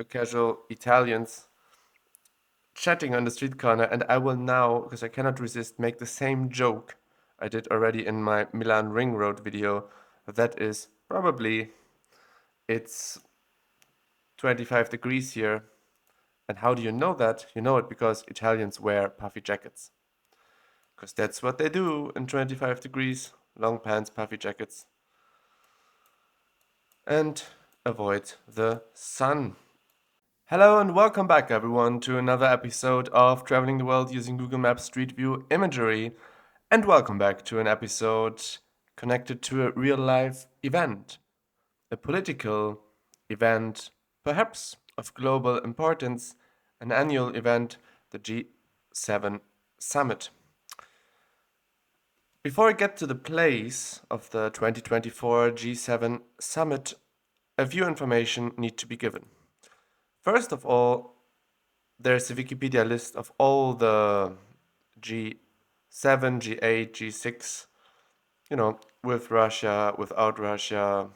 casual Italians chatting on the street corner, and I will now, because I cannot resist, make the same joke I did already in my Milan Ring Road video. That is probably it's 25 degrees here. And how do you know that? You know it because Italians wear puffy jackets. Because that's what they do in 25 degrees. Long pants, puffy jackets. And avoid the sun. Hello and welcome back, everyone, to another episode of Traveling the World using Google Maps Street View imagery. And welcome back to an episode connected to a real life event, a political event, perhaps of global importance, an annual event, the G7 Summit. Before I get to the place of the 2024 G7 Summit, a few information need to be given. First of all, there's a Wikipedia list of all the G7, G8, G6, with Russia, without Russia,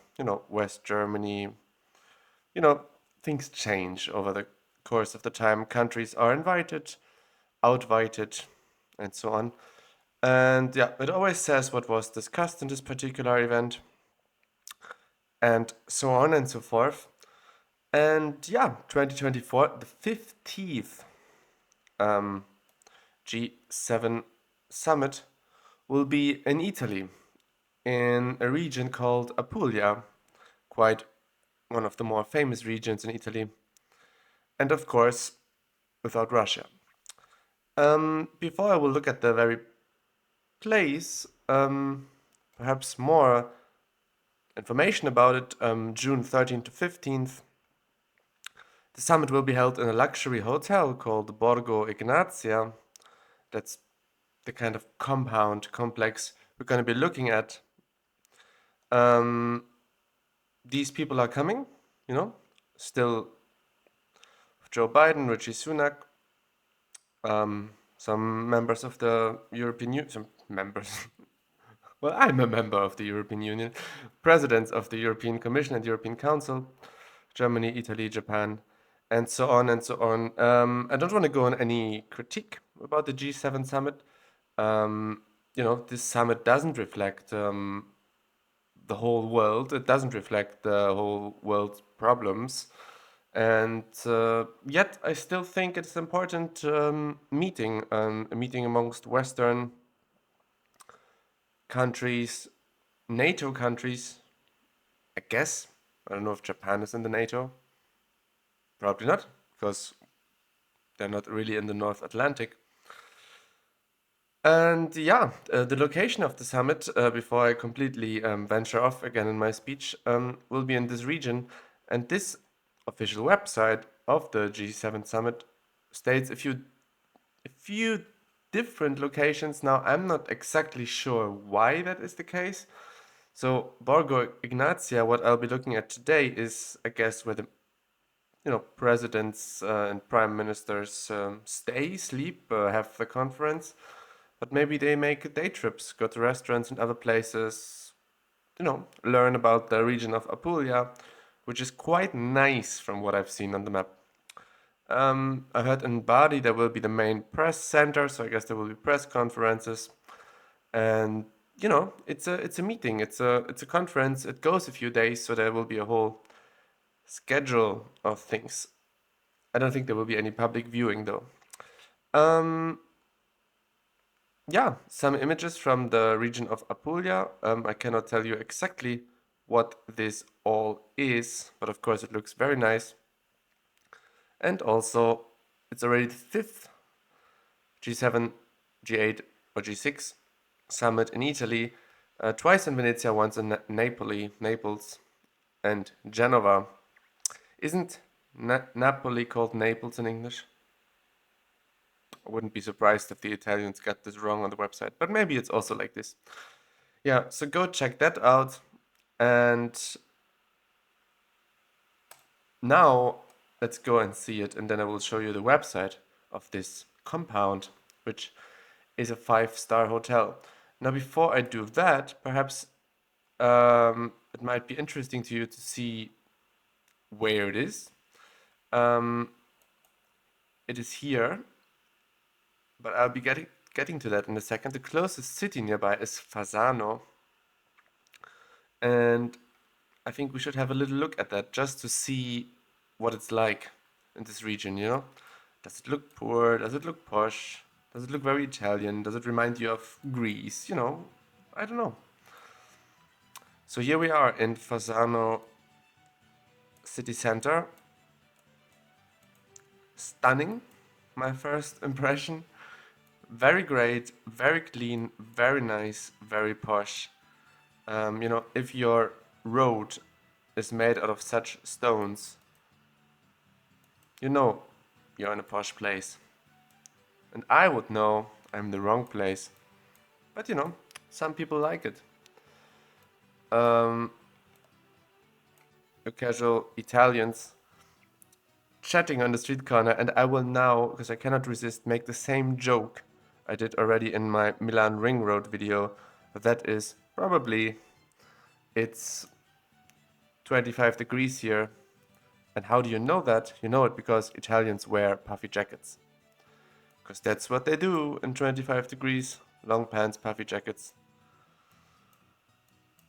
West Germany. Things change over the course of the time. Countries are invited, outvited, and so on. And yeah, it always says what was discussed in this particular event, and so on and so forth. And yeah, 2024, the 50th G7 summit will be in Italy, in a region called Apulia, quite one of the more famous regions in Italy, and of course, without Russia. Before I will look at the very place, perhaps more information about it, June 13th to 15th, the summit will be held in a luxury hotel called Borgo Ignazia. That's the kind of compound complex we're going to be looking at. These people are coming, still Joe Biden, Richie Sunak, some members of the European Union, some members. Well, I'm a member of the European Union, presidents of the European Commission and European Council, Germany, Italy, Japan, and so on and so on. I don't want to go on any critique about the G7 summit. This summit doesn't reflect the whole world. It doesn't reflect the whole world's problems. And yet, I still think it's an important meeting, a meeting amongst Western countries, NATO countries, I guess. I don't know if Japan is in the NATO. Probably not, because they're not really in the North Atlantic. And yeah, the location of the summit, before I completely venture off again in my speech, will be in this region. And this official website of the G7 summit states a few different locations. Now, I'm not exactly sure why that is the case. So, Borgo Ignazia, what I'll be looking at today is, I guess, where the presidents and prime ministers stay, sleep, have the conference. But maybe they make day trips, go to restaurants and other places, learn about the region of Apulia, which is quite nice from what I've seen on the map. I heard in Bari there will be the main press center, so I guess there will be press conferences. And it's a meeting, it's a conference. It goes a few days, so there will be a whole schedule of things. I don't think there will be any public viewing though. Um, yeah, some images from the region of Apulia. I cannot tell you exactly what this all is, but of course it looks very nice. And also, it's already the fifth G7, G8, or G6 summit in Italy, twice in Venezia, once in Naples, and Genova. Isn't Napoli called Naples in English? I wouldn't be surprised if the Italians got this wrong on the website, but maybe it's also like this. Yeah, so go check that out. And now let's go and see it, and then I will show you the website of this compound, which is a 5-star hotel. Now, before I do that, perhaps it might be interesting to you to see where it is. Um, it is here, but I'll be getting to that in a second. The closest city nearby is Fasano, and I think we should have a little look at that just to see what it's like in this region, you know? Does it look poor? Does it look posh? Does it look very Italian? Does it remind you of Greece? You know, I don't know. So here we are in Fasano city center. Stunning, my first impression. Very great, very clean, very nice, very posh. You know, if your road is made out of such stones, you know you're in a posh place. And I would know I'm in the wrong place. But you know, some people like it. Um, the casual Italians chatting on the street corner, and I will now, because I cannot resist, make the same joke I did already in my Milan Ring Road video. That is probably it's 25 degrees here. And how do you know that? You know it because Italians wear puffy jackets. Because that's what they do in 25 degrees. Long pants, puffy jackets.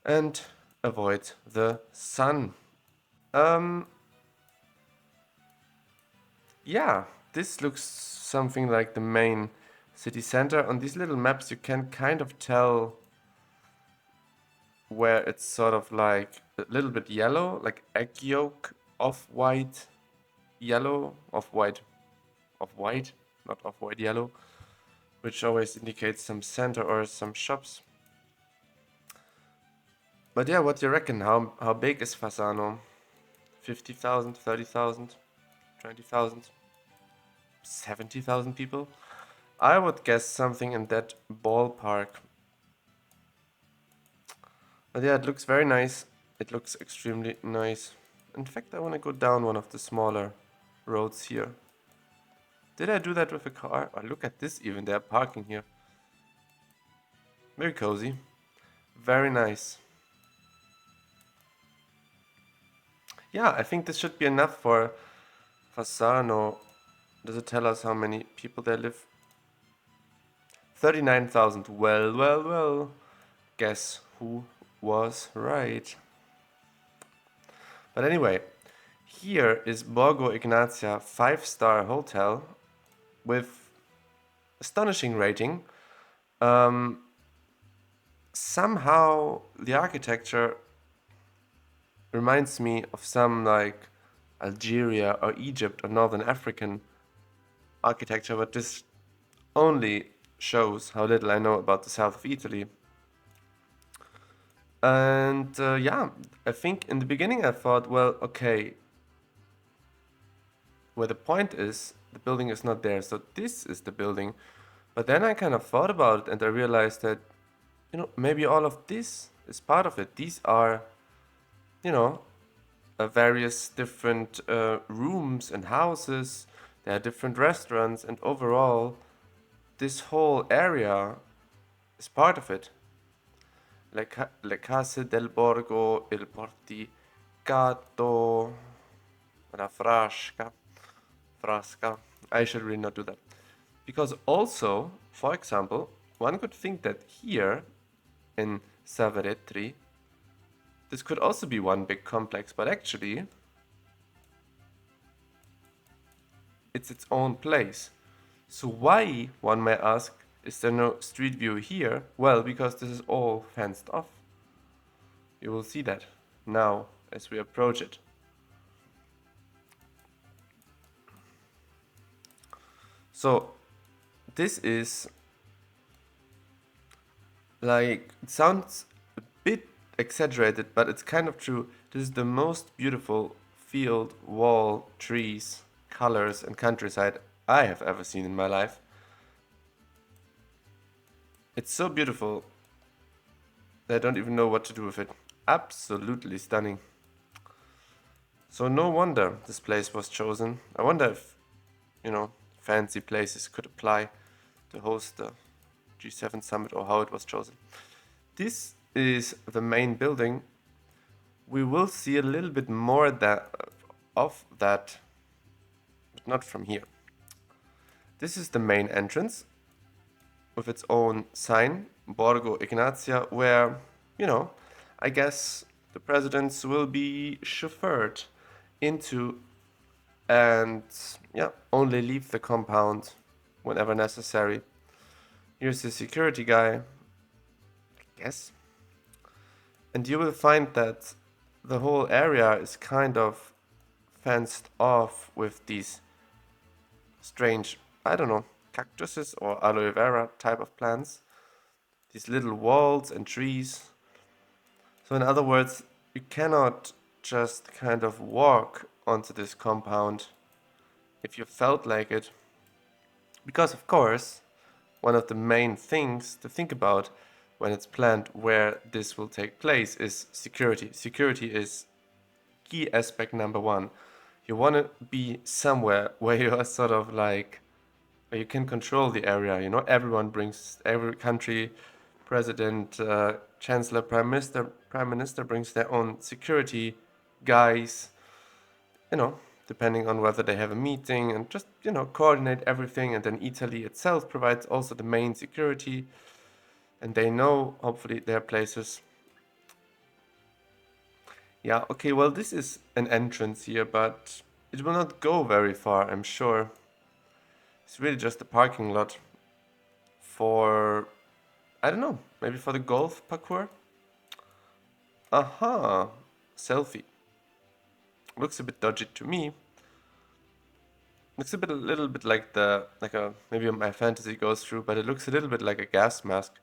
And avoid the sun. Um, yeah, this looks something like the main city center. On these little maps, you can kind of tell where it's sort of like a little bit yellow, like egg yolk, off-white, yellow, off-white, off-white, not off-white yellow, which always indicates some center or some shops. But yeah, what do you reckon? How big is Fasano? 50,000, 30,000, 20,000, 70,000 people? I would guess something in that ballpark. But yeah, it looks very nice. It looks extremely nice. In fact, I want to go down one of the smaller roads here. Did I do that with a car? Oh, look at this even. They're parking here. Very cozy. Very nice. Yeah, I think this should be enough for Fasano. Does it tell us how many people there live? 39,000. Well, well, well. Guess who was right? But anyway, here is Borgo Ignazia 5-star hotel with astonishing rating. Somehow the architecture reminds me of some like Algeria or Egypt or Northern African architecture, but this only shows how little I know about the south of Italy. And yeah, I think in the beginning I thought, well, okay, where the point is, the building is not there, so this is the building. But then I kind of thought about it and I realized that, you know, maybe all of this is part of it. These are, you know, various different rooms and houses. There are different restaurants, and overall, this whole area is part of it. Le case del borgo, il porticato, la frasca. I should really not do that. Because also, for example, one could think that here in Savaretri, this could also be one big complex, but actually, it's its own place. So why, one may ask, is there no street view here? Well, because this is all fenced off. You will see that now as we approach it. So this is like, it sounds a bit exaggerated, but it's kind of true. This is the most beautiful field, wall, trees, colors, and countryside I have ever seen in my life. It's so beautiful that I don't even know what to do with it. Absolutely stunning. So no wonder this place was chosen. I wonder if, you know, fancy places could apply to host the G7 summit or how it was chosen. This is the main building. We will see a little bit more of that not from here. This is the main entrance with its own sign, Borgo Ignazia, where, you know, I guess the presidents will be chauffeured into and, yeah, only leave the compound whenever necessary. Here's the security guy, I guess. And you will find that the whole area is kind of fenced off with these strange, I don't know, cactuses or aloe vera type of plants. These little walls and trees. So in other words, you cannot just kind of walk onto this compound if you felt like it. Because of course, one of the main things to think about when it's planned where this will take place is security. Security is key aspect number one. You want to be somewhere where you are sort of like, where you can control the area. You know, everyone brings, every country, president, chancellor, prime minister brings their own security guys, you know, depending on whether they have a meeting and just, you know, coordinate everything. And then Italy itself provides also the main security, and they know, hopefully, their places. Yeah, okay, well, this is an entrance here, but it will not go very far, I'm sure. It's really just a parking lot for, I don't know, maybe for the golf parkour? Aha, selfie. Looks a bit dodgy to me. Looks a little bit like maybe my fantasy goes through, but it looks a little bit like a gas mask.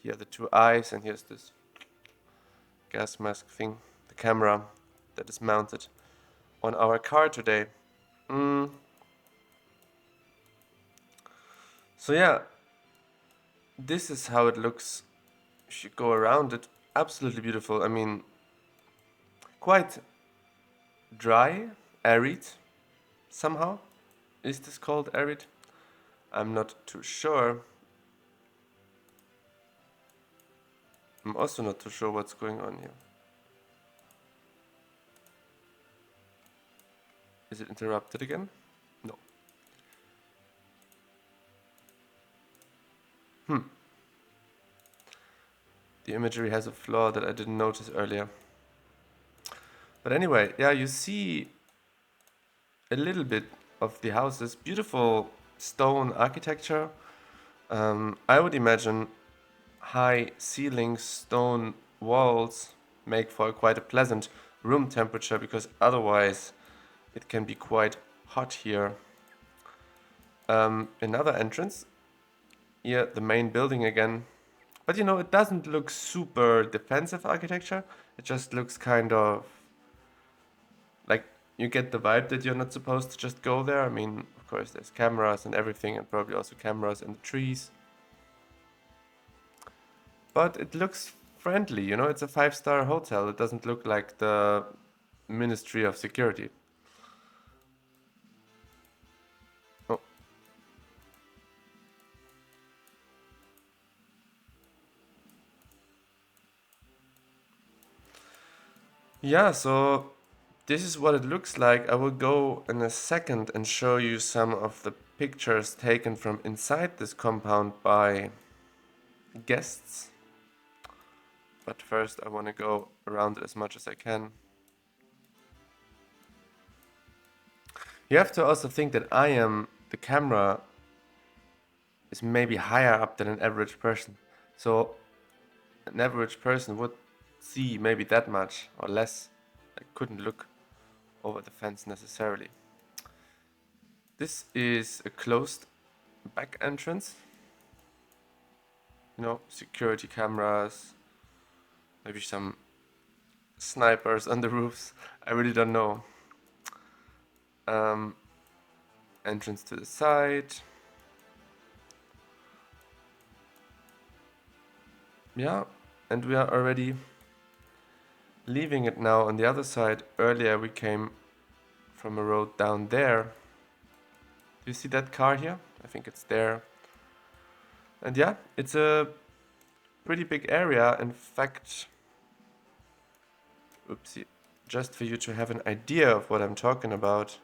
Here are the two eyes, and here's this gas mask thing, the camera that is mounted on our car today. Mm. So yeah, this is how it looks if you go around it. Absolutely beautiful. I mean, quite dry, arid somehow. Is this called arid? I'm not too sure. I'm also not too sure what's going on here. Is it interrupted again? No. The imagery has a flaw that I didn't notice earlier. But anyway, yeah, you see a little bit of the houses. Beautiful stone architecture. I would imagine high ceilings, stone walls make for quite a pleasant room temperature, because otherwise it can be quite hot here. Another entrance. Here, the main building again. But you know, it doesn't look super defensive architecture. It just looks kind of like you get the vibe that you're not supposed to just go there. I mean, of course, there's cameras and everything, and probably also cameras in the trees. But it looks friendly, you know, it's a 5-star hotel. It doesn't look like the Ministry of Security. Oh. Yeah, so this is what it looks like. I will go in a second and show you some of the pictures taken from inside this compound by guests. But first I want to go around it as much as I can. You have to also think that the camera is maybe higher up than an average person. So an average person would see maybe that much or less. I couldn't look over the fence necessarily. This is a closed back entrance. You know, security cameras, maybe some snipers on the roofs. I really don't know. Entrance to the side. Yeah, and we are already leaving it now on the other side. Earlier we came from a road down there. Do you see that car here? I think it's there. And yeah, it's a pretty big area. In fact, Oopsie. Just for you to have an idea of what I'm talking about.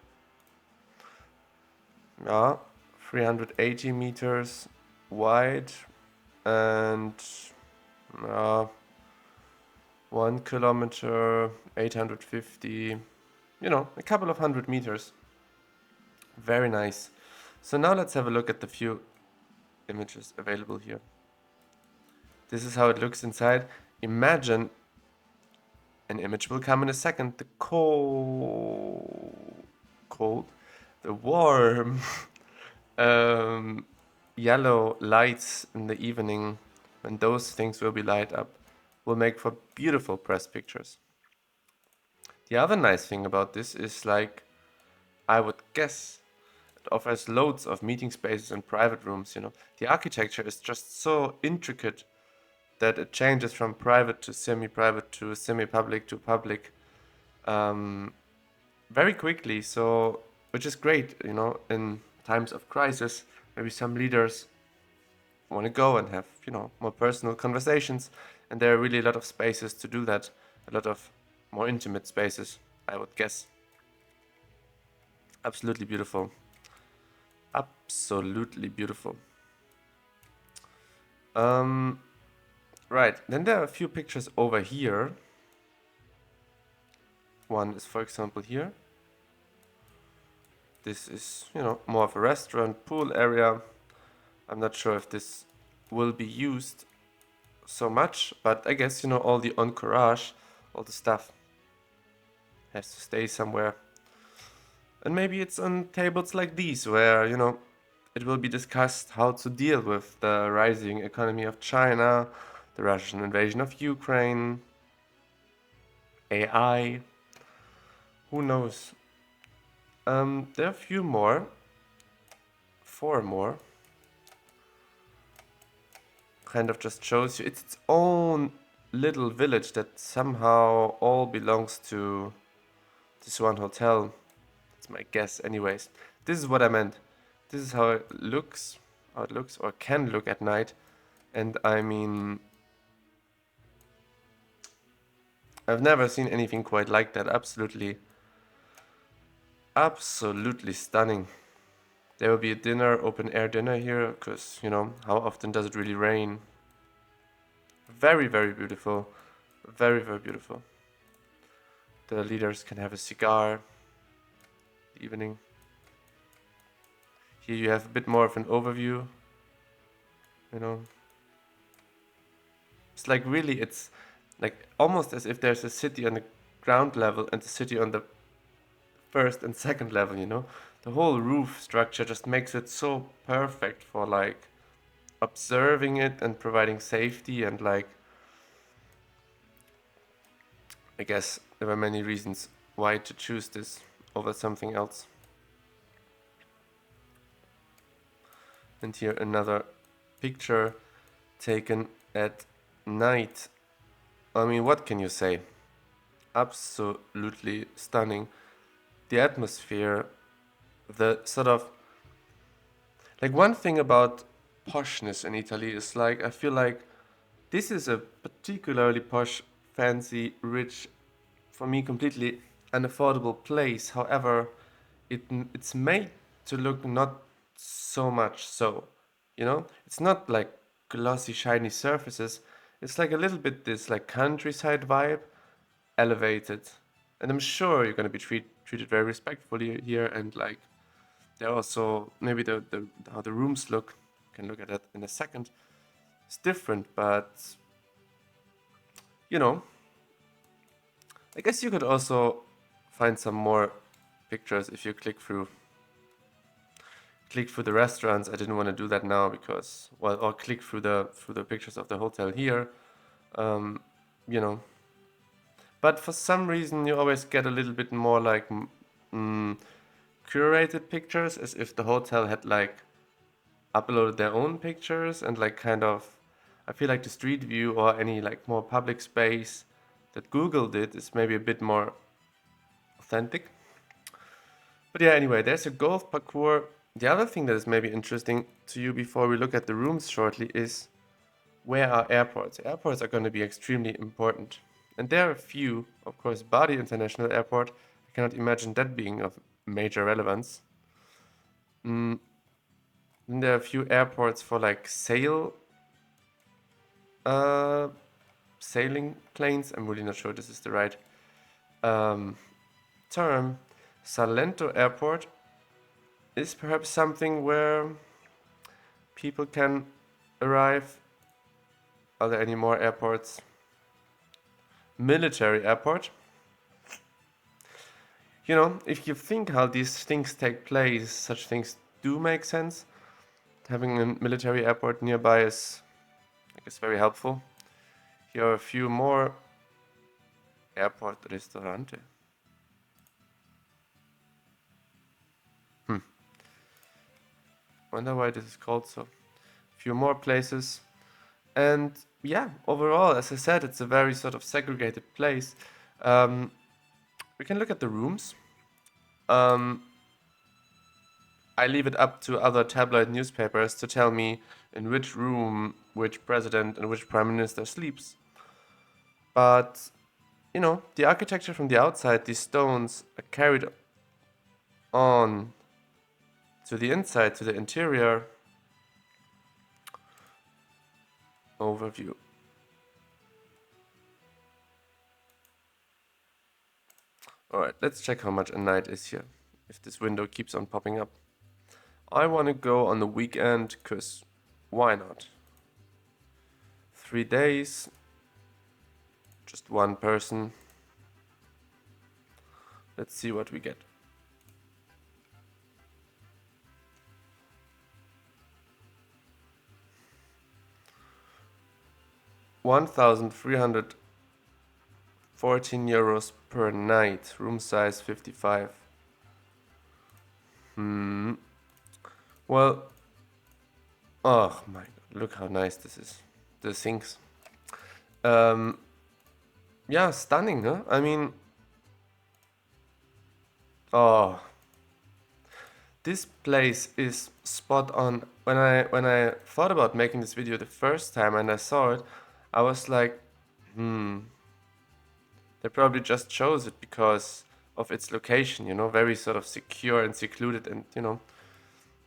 Yeah, 380 meters wide and 1 kilometer, 850, a couple of 100 meters. Very nice. So now let's have a look at the few images available here. This is how it looks inside. Imagine, an image will come in a second, the the warm yellow lights in the evening, when those things will be light up, will make for beautiful press pictures. The other nice thing about this is, like, I would guess, it offers loads of meeting spaces and private rooms. The architecture is just so intricate that it changes from private to semi-private to semi-public to public very quickly. So, which is great, in times of crisis. Maybe some leaders want to go and have, more personal conversations, and there are really a lot of spaces to do that. A lot of more intimate spaces, I would guess. Absolutely beautiful. Absolutely beautiful. Right, then there are a few pictures over here. One is, for example, here. This is, more of a restaurant, pool area. I'm not sure if this will be used so much, but I guess, all the encourage, all the stuff has to stay somewhere. And maybe it's on tables like these where, it will be discussed how to deal with the rising economy of China, the Russian invasion of Ukraine, AI, who knows. There are a few more, 4 more. Kind of just shows you it's its own little village that somehow all belongs to this one hotel. That's my guess anyways. This is what I meant. This is how it looks or can look at night. And I mean, I've never seen anything quite like that. Absolutely stunning. There will be a dinner, open air dinner here, because, how often does it really rain? Very, very beautiful. Very, very beautiful. The leaders can have a cigar the evening. Here you have a bit more of an overview. It's like really, it's like almost as if there's a city on the ground level and a city on the first and second level. The whole roof structure just makes it so perfect for, like, observing it and providing safety, and, like, I guess there were many reasons why to choose this over something else. And here another picture taken at night. I mean, what can you say? Absolutely stunning. The atmosphere, the sort of, like, one thing about poshness in Italy is, like, I feel like this is a particularly posh, fancy, rich, for me completely unaffordable place. However, it's made to look not so much so. It's not like glossy, shiny surfaces. It's like a little bit this, like, countryside vibe, elevated. And I'm sure you're gonna be treated very respectfully here, and, like, there are also maybe the how the rooms look. Can look at that in a second. It's different, but I guess you could also find some more pictures if you click through the restaurants. I didn't want to do that now because, well, or click through the pictures of the hotel here. You know, but for some reason you always get a little bit more, like, curated pictures, as if the hotel had, like, uploaded their own pictures, and, like, kind of, I feel like the street view or any, like, more public space that Google did is maybe a bit more authentic. But yeah, anyway, there's a golf parcours. The other thing that is maybe interesting to you before we look at the rooms shortly is, where are airports? Airports are going to be extremely important And there are a few, of course, Bari International Airport. I cannot imagine that being of major relevance. Mm, then there are a few airports for like uh, sailing planes. I'm really not sure this is the right um, term. Salento Airport is perhaps something where people can arrive. Are there any more airports? Military airport. You know, if you think how these things take place, such things do make sense. Having a military airport nearby is, I guess, very helpful. Here are a few more airport restaurante. Wonder why this is called so. A few more places. And yeah, overall, as I said, it's a very sort of segregated place. Um, we can look at the rooms. Um, I leave it up to other tabloid newspapers to tell me in which room which president and which prime minister sleeps. But, you know, the architecture from the outside, these stones are carried on to the inside, to the interior. Overview. Alright, let's check how much a night is here, if this window keeps on popping up. I want to go on the weekend, because why not? 3 days, just one person. Let's see what we get. €1,314 per night, room size 55. Well, oh my god, look how nice this is. The sinks. Yeah, stunning, huh? I mean, oh, this place is spot on. When I thought about making this video the first time and I saw it, I was like, they probably just chose it because of its location, you know, very sort of secure and secluded, and you know,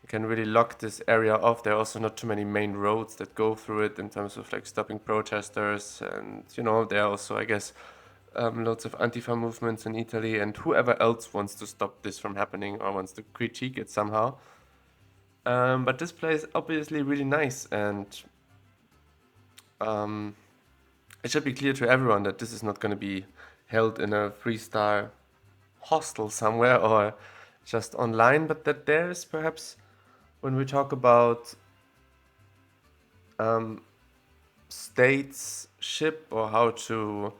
you can really lock this area off. There are also not too many main roads that go through it in terms of like stopping protesters, and you know, there are also, I guess, lots of Antifa movements in Italy, and whoever else wants to stop this from happening or wants to critique it somehow. But this place is obviously really nice, and it should be clear to everyone that this is not going to be held in a 3-star hostel somewhere or just online, but that there is perhaps, when we talk about stateship or how to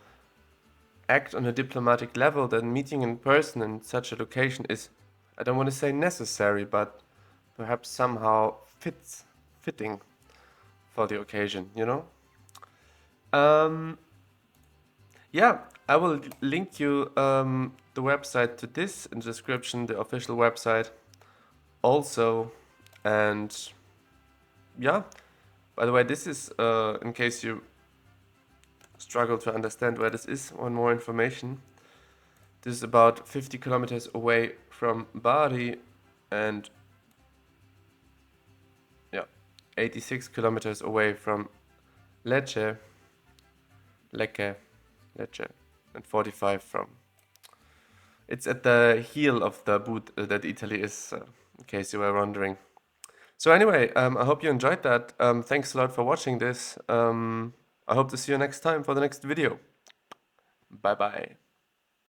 act on a diplomatic level, that meeting in person in such a location is, I don't want to say necessary, but perhaps somehow fitting for the occasion, you know? Yeah, I will link you the website to this in the description, the official website also. And yeah, by the way, this is, in case you struggle to understand where this is, one more information. This is about 50 kilometers away from Bari and yeah, 86 kilometers away from Lecce, Lecce, Lecce, and 45 from. It's at the heel of the boot that Italy is, in case you were wondering. So anyway, I hope you enjoyed that. Thanks a lot for watching this. I hope to see you next time for the next video. Bye bye.